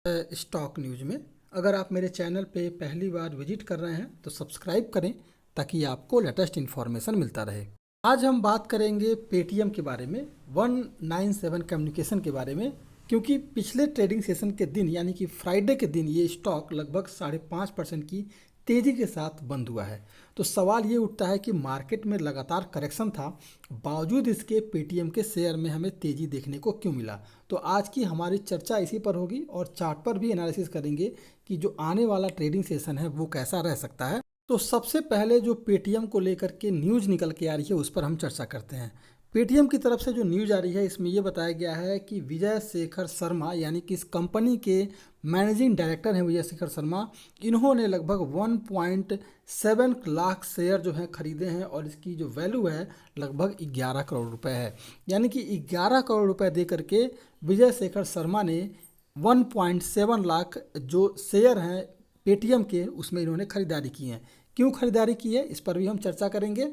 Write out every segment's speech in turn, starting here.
Stock news में। अगर आप मेरे चैनल पे पहली बार विजिट कर रहे हैं तो सब्सक्राइब करें ताकि आपको लेटेस्ट इन्फॉर्मेशन मिलता रहे। आज हम बात करेंगे पेटीएम के बारे में, 197 कम्युनिकेशन के बारे में, क्योंकि पिछले ट्रेडिंग सेशन के दिन यानी कि फ्राइडे के दिन ये स्टॉक लगभग 5.5% की तेज़ी के साथ बंद हुआ है। तो सवाल ये उठता है कि मार्केट में लगातार करेक्शन था, बावजूद इसके पेटीएम के शेयर में हमें तेज़ी देखने को क्यों मिला। तो आज की हमारी चर्चा इसी पर होगी और चार्ट पर भी एनालिसिस करेंगे कि जो आने वाला ट्रेडिंग सेशन है वो कैसा रह सकता है। तो सबसे पहले जो पेटीएम को लेकर के न्यूज़ निकल के आ रही है उस पर हम चर्चा करते हैं। पेटीएम की तरफ से जो न्यूज़ आ रही है इसमें ये बताया गया है कि विजय शेखर शर्मा यानी कि इस कंपनी के मैनेजिंग डायरेक्टर हैं विजय शेखर शर्मा, इन्होंने लगभग 1.7 लाख शेयर जो हैं खरीदे हैं और इसकी जो वैल्यू है लगभग 11 करोड़ रुपए है। यानी कि 11 करोड़ रुपए दे करके विजय शेखर शर्मा ने 1.7 लाख जो शेयर हैं पेटीएम के उसमें इन्होंने खरीदारी की है। क्यों खरीदारी की है इस पर भी हम चर्चा करेंगे।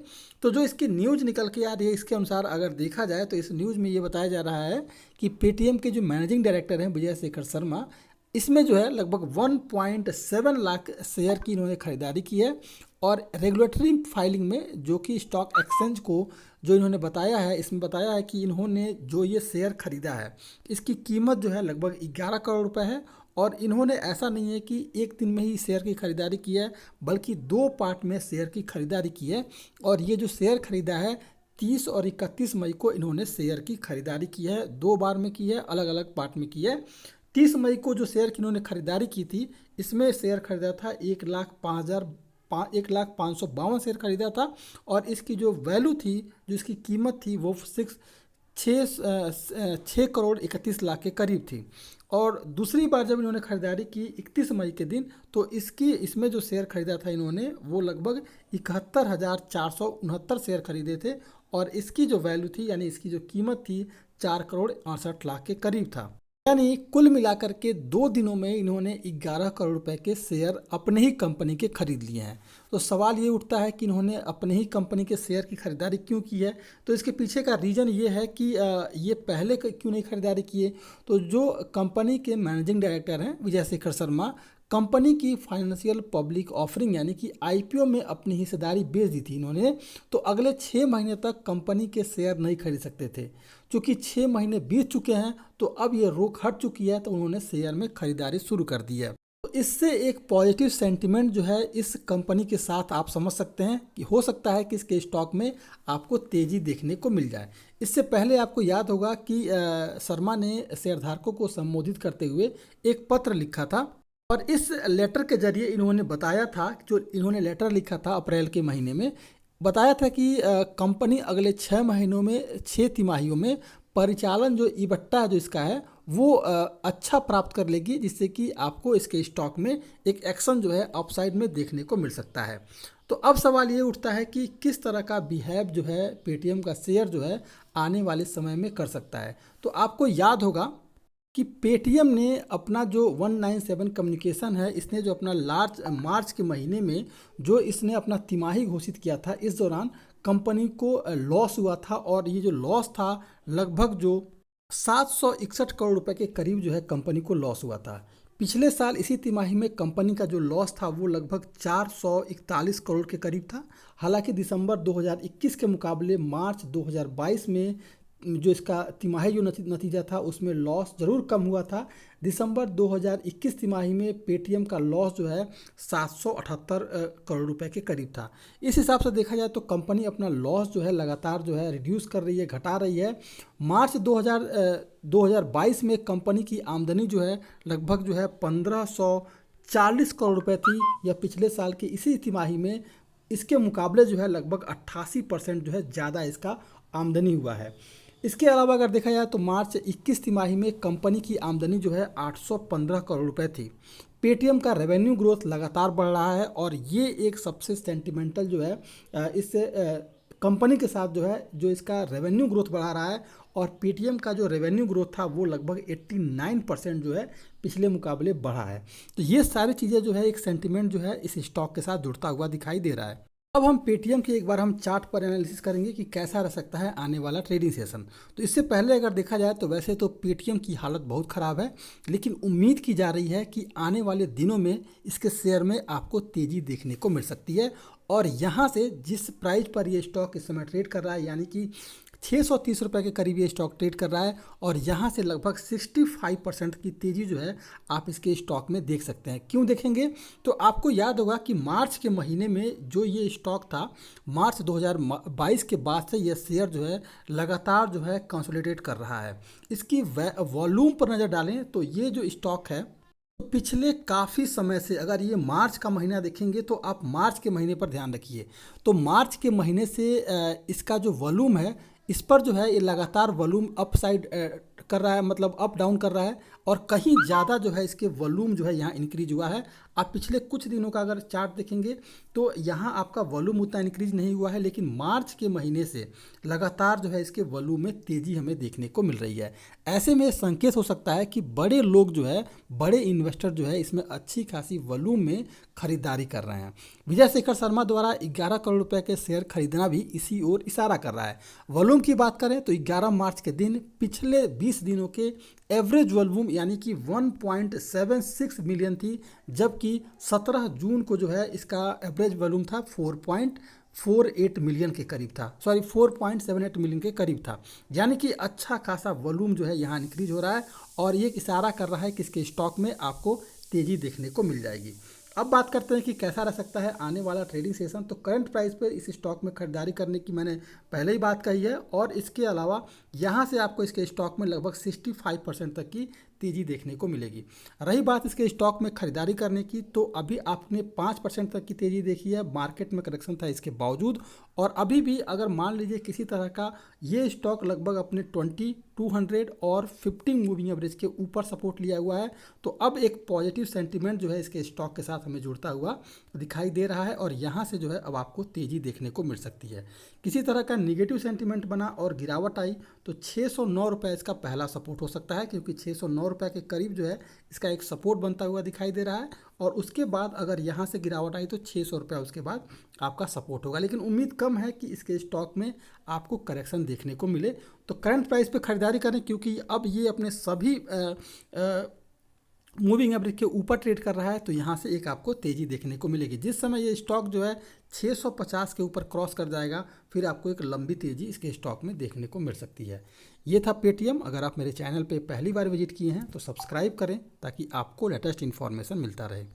तो जो इसकी न्यूज़ निकल के आ रही है इसके अनुसार अगर देखा जाए तो इस न्यूज़ में ये बताया जा रहा है कि पेटीएम के जो मैनेजिंग डायरेक्टर हैं विजय शेखर शर्मा, इसमें जो है लगभग 1.7 लाख शेयर की इन्होंने खरीदारी की है और रेगुलेटरी फाइलिंग में जो कि स्टॉक एक्सचेंज को जो इन्होंने बताया है इसमें बताया है कि इन्होंने जो ये शेयर खरीदा है इसकी कीमत जो है लगभग 11 करोड़ रुपए है। और इन्होंने ऐसा नहीं है कि एक दिन में ही शेयर की खरीदारी की है, बल्कि 2 पार्ट में शेयर की खरीदारी की है। और ये जो शेयर खरीदा है 30 और 31 मई को इन्होंने शेयर की खरीदारी की है, 2 बार में की है, अलग अलग पार्ट में की है। 30 मई को जो शेयर की इन्होंने खरीदारी की थी इसमें शेयर खरीदा था 1,05,52 शेयर खरीदा था और इसकी जो वैल्यू थी, जो इसकी कीमत थी वो 6 करोड़ 31 लाख के करीब थी। और दूसरी बार जब इन्होंने खरीदारी की 31 मई के दिन तो इसमें जो शेयर खरीदा था इन्होंने वो लगभग 71,469 शेयर खरीदे थे और इसकी जो वैल्यू थी यानी इसकी जो कीमत थी 4 करोड़ 68 लाख के करीब था। यानी कुल मिलाकर के 2 दिनों में इन्होंने 11 करोड़ रुपए के शेयर अपने ही कंपनी के खरीद लिए हैं। तो सवाल ये उठता है कि इन्होंने अपने ही कंपनी के शेयर की खरीदारी क्यों की है। तो इसके पीछे का रीज़न ये है कि ये पहले क्यों नहीं खरीदारी किए। तो जो कंपनी के मैनेजिंग डायरेक्टर हैं विजय शेखर शर्मा, कंपनी की फाइनेंशियल पब्लिक ऑफरिंग यानी कि आईपीओ में अपनी हिस्सेदारी बेच दी थी इन्होंने। तो अगले 6 महीने तक कंपनी के शेयर नहीं खरीद सकते थे। चूँकि 6 महीने बीत चुके हैं तो अब ये रोक हट चुकी है तो उन्होंने शेयर में खरीदारी शुरू कर दी है। तो इससे एक पॉजिटिव सेंटिमेंट जो है इस कंपनी के साथ आप समझ सकते हैं कि हो सकता है कि इसके स्टॉक में आपको तेज़ी देखने को मिल जाए। इससे पहले आपको याद होगा कि शर्मा ने शेयरधारकों को संबोधित करते हुए एक पत्र लिखा था और इस लेटर के जरिए इन्होंने बताया था, जो इन्होंने लेटर लिखा था अप्रैल के महीने में, बताया था कि कंपनी अगले 6 महीनों में 6 तिमाहियों में परिचालन जो इबट्टा जो इसका है वो अच्छा प्राप्त कर लेगी, जिससे कि आपको इसके स्टॉक में एक एक्शन जो है अपसाइड में देखने को मिल सकता है। तो अब सवाल ये उठता है कि किस तरह का बिहेव जो है पेटीएम का शेयर जो है आने वाले समय में कर सकता है। तो आपको याद होगा कि पेटीएम ने अपना जो 197 कम्युनिकेशन है इसने जो अपना मार्च के महीने में जो इसने अपना तिमाही घोषित किया था, इस दौरान कंपनी को लॉस हुआ था और ये जो लॉस था लगभग जो 761 करोड़ रुपए के करीब जो है कंपनी को लॉस हुआ था। पिछले साल इसी तिमाही में कंपनी का जो लॉस था वो लगभग 441 करोड़ के करीब था। हालांकि दिसंबर 2021 के मुकाबले मार्च 2022 में जो इसका तिमाही जो नतीजा था उसमें लॉस ज़रूर कम हुआ था। दिसंबर 2021 तिमाही में पेटीएम का लॉस जो है 778 करोड़ रुपए के करीब था। इस हिसाब से देखा जाए तो कंपनी अपना लॉस जो है लगातार जो है रिड्यूस कर रही है, घटा रही है। मार्च 2022 में कंपनी की आमदनी जो है लगभग जो है 1540 करोड़ रुपए थी, या पिछले साल की इसी तिमाही में इसके मुकाबले जो है लगभग 88% जो है ज़्यादा इसका आमदनी हुआ है। इसके अलावा अगर देखा जाए तो मार्च 21 तिमाही में कंपनी की आमदनी जो है 815 करोड़ रुपए थी। पेटीएम का रेवेन्यू ग्रोथ लगातार बढ़ रहा है और ये एक सबसे सेंटिमेंटल जो है इससे कंपनी के साथ जो है जो इसका रेवेन्यू ग्रोथ बढ़ा रहा है। और पेटीएम का जो रेवेन्यू ग्रोथ था वो लगभग 89% जो है पिछले मुकाबले बढ़ा है। तो ये सारी चीज़ें जो है एक सेंटिमेंट जो है इस स्टॉक के साथ जुड़ता हुआ दिखाई दे रहा है। अब हम पेटीएम के एक बार हम चार्ट पर एनालिसिस करेंगे कि कैसा रह सकता है आने वाला ट्रेडिंग सेशन। तो इससे पहले अगर देखा जाए तो वैसे तो पेटीएम की हालत बहुत ख़राब है, लेकिन उम्मीद की जा रही है कि आने वाले दिनों में इसके शेयर में आपको तेज़ी देखने को मिल सकती है। और यहाँ से जिस प्राइस पर ये स्टॉक इस समय ट्रेड कर रहा है, यानी कि 630 रुपये के करीब ये स्टॉक ट्रेड कर रहा है, और यहाँ से लगभग 65% की तेज़ी जो है आप इसके स्टॉक में देख सकते हैं। क्यों देखेंगे, तो आपको याद होगा कि मार्च के महीने में जो ये स्टॉक था, मार्च 2022 के बाद से ये शेयर जो है लगातार जो है कंसोलिडेट कर रहा है। इसकी वॉल्यूम पर नज़र डालें तो ये जो स्टॉक है पिछले काफ़ी समय से, अगर ये मार्च का महीना देखेंगे तो आप मार्च के महीने पर ध्यान रखिए, तो मार्च के महीने से इसका जो वॉल्यूम है इस पर जो है ये लगातार वॉल्यूम अप साइड कर रहा है, मतलब अप डाउन कर रहा है, और कहीं ज़्यादा जो है इसके वॉल्यूम जो है यहाँ इंक्रीज हुआ है। आप पिछले कुछ दिनों का अगर चार्ट देखेंगे तो यहाँ आपका वॉल्यूम उतना इंक्रीज नहीं हुआ है, लेकिन मार्च के महीने से लगातार जो है इसके वॉल्यूम में तेज़ी हमें देखने को मिल रही है। ऐसे में संकेत हो सकता है कि बड़े लोग जो है, बड़े इन्वेस्टर जो है इसमें अच्छी खासी वॉल्यूम में खरीदारी कर रहे हैं। विजय शेखर शर्मा द्वारा 11 करोड़ रुपए के शेयर खरीदना भी इसी ओर इशारा कर रहा है। वॉल्यूम की बात करें तो 11 मार्च के दिन पिछले 20 दिनों के एवरेज वॉल्यूम यानी कि 1.76 मिलियन थी, जबकि 17 जून को जो है इसका एवरेज वॉल्यूम था 4.48 मिलियन के करीब था, 4.78 मिलियन के करीब था। यानी कि अच्छा खासा वॉल्यूम जो है यहाँ इंक्रीज हो रहा है, और ये इशारा कर रहा है कि इसके स्टॉक में आपको तेज़ी देखने को मिल जाएगी। अब बात करते हैं कि कैसा रह सकता है आने वाला ट्रेडिंग सेशन। तो करंट प्राइस पर इस स्टॉक में खरीदारी करने की मैंने पहले ही बात कही है, और इसके अलावा यहाँ से आपको इसके स्टॉक में लगभग 65% तक की तेज़ी देखने को मिलेगी। रही बात इसके स्टॉक में खरीदारी करने की, तो अभी आपने 5% तक की तेज़ी देखी है, मार्केट में करेक्शन था इसके बावजूद। और अभी भी अगर मान लीजिए किसी तरह का ये स्टॉक लगभग अपने 20, 200 और 50 मूविंग एवरेज के ऊपर सपोर्ट लिया हुआ है, तो अब एक पॉजिटिव सेंटीमेंट जो है इसके स्टॉक के साथ हमें जुड़ता हुआ दिखाई दे रहा है, और यहाँ से जो है अब आपको तेज़ी देखने को मिल सकती है। किसी तरह का निगेटिव सेंटीमेंट बना और गिरावट आई तो 609 रुपये इसका पहला सपोर्ट हो सकता है, क्योंकि 609 रुपये के करीब जो है इसका एक सपोर्ट बनता हुआ दिखाई दे रहा है। और उसके बाद अगर यहाँ से गिरावट आई तो 600 रुपये उसके बाद आपका सपोर्ट होगा, लेकिन उम्मीद कम है कि इसके स्टॉक में आपको करेक्शन देखने को मिले। तो करंट प्राइस पे खरीदारी करें, क्योंकि अब ये अपने सभी मूविंग एवरेज के ऊपर ट्रेड कर रहा है, तो यहाँ से एक आपको तेज़ी देखने को मिलेगी। जिस समय ये स्टॉक जो है 650 के ऊपर क्रॉस कर जाएगा, फिर आपको एक लंबी तेज़ी इसके स्टॉक में देखने को मिल सकती है। ये था पेटीएम। अगर आप मेरे चैनल पे पहली बार विजिट किए हैं तो सब्सक्राइब करें, ताकि आपको लेटेस्ट इन्फॉर्मेशन मिलता रहे।